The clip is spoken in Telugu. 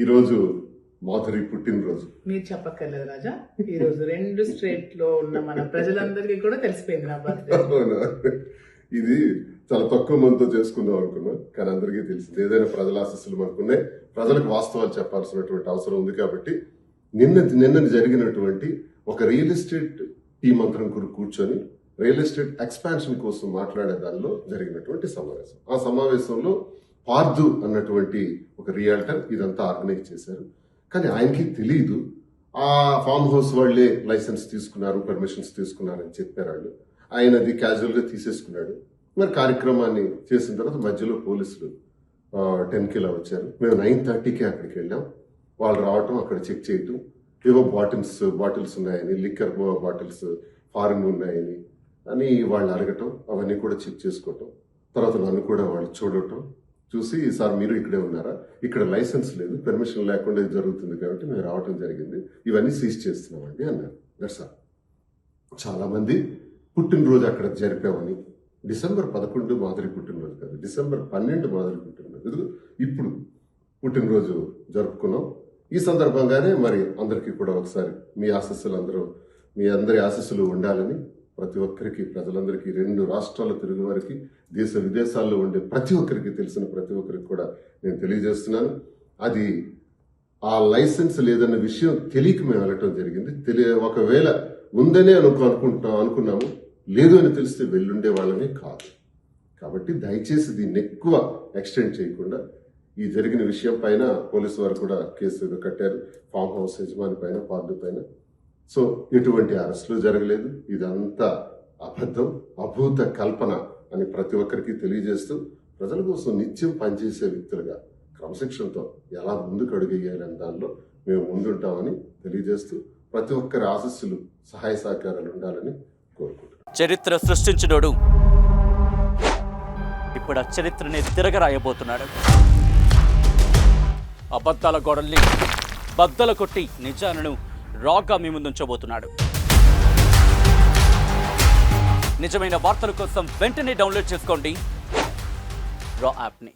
ఈరోజు మాధురి పుట్టినరోజు. మీరు చెప్పక్కర్లేదు రాజా, ఈ రోజు 2 స్టేట్ లో ఉన్న మన ప్రజలందరికీ కూడా తెలిసిపోయింది నా బర్త్డే. ఇది చాలా తక్కువ మందితో చేసుకుందాం అనుకున్నా, కానీ అందరికీ తెలిసింది. ఏదైనా ప్రజల ఆశీస్సులు మనకున్నాయి, ప్రజలకు వాస్తవాలు చెప్పాల్సినటువంటి అవసరం ఉంది. కాబట్టి నిన్న జరిగినటువంటి ఒక రియల్ ఎస్టేట్ టీం అందరం కూర్చొని రియల్ ఎస్టేట్ ఎక్స్పాన్షన్ కోసం మాట్లాడే దానిలో జరిగినటువంటి సమావేశం. ఆ సమావేశంలో పార్థు అన్నటువంటి ఒక రియాల్టర్ ఇదంతా ఆర్గనైజ్ చేశారు. కానీ ఆయనకి తెలియదు ఆ ఫామ్ హౌస్ వాళ్లే లైసెన్స్ తీసుకున్నారు, పర్మిషన్స్ తీసుకున్నారని చెప్పారు వాళ్ళు. ఆయన అది క్యాజువల్ గా తీసేసుకున్నాడు. మరి కార్యక్రమాన్ని చేసిన తర్వాత మధ్యలో పోలీసులు 10కి ఇలా వచ్చారు. మేము 9:30కి అక్కడికి వెళ్ళాం. వాళ్ళు రావటం, అక్కడ చెక్ చేయటం, ఏవో బాటిల్స్ ఉన్నాయని, లిక్కర్ బాటిల్స్ ఫారిన్ ఉన్నాయని అని వాళ్ళు అడగటం, అవన్నీ కూడా చెక్ చేసుకోవటం. తర్వాత నన్ను కూడా వాళ్ళు చూసి, సార్ మీరు ఇక్కడే ఉన్నారా, ఇక్కడ లైసెన్స్ లేదు, పర్మిషన్ లేకుండా ఇది జరుగుతుంది కాబట్టి మేము రావటం జరిగింది, ఇవన్నీ సీజ్ చేస్తున్నామండి అన్నారు. That's all. చాలా మంది పుట్టినరోజు అక్కడ జరిపామని, డిసెంబర్ 11 మాధురి పుట్టినరోజు కాదు, డిసెంబర్ 12 మాధురి పుట్టినరోజు, ఇప్పుడు పుట్టినరోజు జరుపుకున్నాం. ఈ సందర్భంగానే మరి అందరికీ కూడా ఒకసారి మీ అందరి ఆశీస్సులు ఉండాలని ప్రతి ఒక్కరికి, ప్రజలందరికీ, 2 రాష్ట్రాల తిరుగు వారికి, దేశ విదేశాల్లో ఉండే ప్రతి ఒక్కరికి, తెలిసిన ప్రతి ఒక్కరికి కూడా నేను తెలియజేస్తున్నాను. అది ఆ లైసెన్స్ లేదన్న విషయం తెలియక మేము వెళ్ళటం జరిగింది. ఒకవేళ ఉందనే అనుకున్నాము, లేదు అని తెలిస్తే వెళ్ళుండే వాళ్ళమే కాదు. కాబట్టి దయచేసి దీన్ని ఎక్కువ ఎక్స్టెండ్ చేయకుండా, ఈ జరిగిన విషయం పైన పోలీసు వారు కూడా కేసు కట్టారు, ఫామ్ హౌస్ యజమాని పైన, పార్టీ పైన. సో ఎటువంటి అరెస్టులు జరగలేదు. ఇదంతా అబద్ధం, అభూత కల్పన అని ప్రతి ఒక్కరికి తెలియజేస్తూ, ప్రజల కోసం నిత్యం పనిచేసే వ్యక్తులుగా క్రమశిక్షణతో ఎలా ముందుకు అడుగేయాలని దానిలో మేము ముందుంటామని తెలియజేస్తూ, ప్రతి ఒక్కరి ఆశీస్సులు, సహాయ సహకారాలు ఉండాలని కోరుకుంటున్నాం. చరిత్ర సృష్టించినోడు ఇప్పుడు ఆ చరిత్రని తిరగరాయబోతున్నాడు. అబద్ధాల గోడల్ని బద్దలు కొట్టి నిజాలను రాగా మీ ముందుంచబోతున్నాడు. నిజమైన వార్తల కోసం వెంటనే డౌన్లోడ్ చేసుకోండి రా యాప్ని.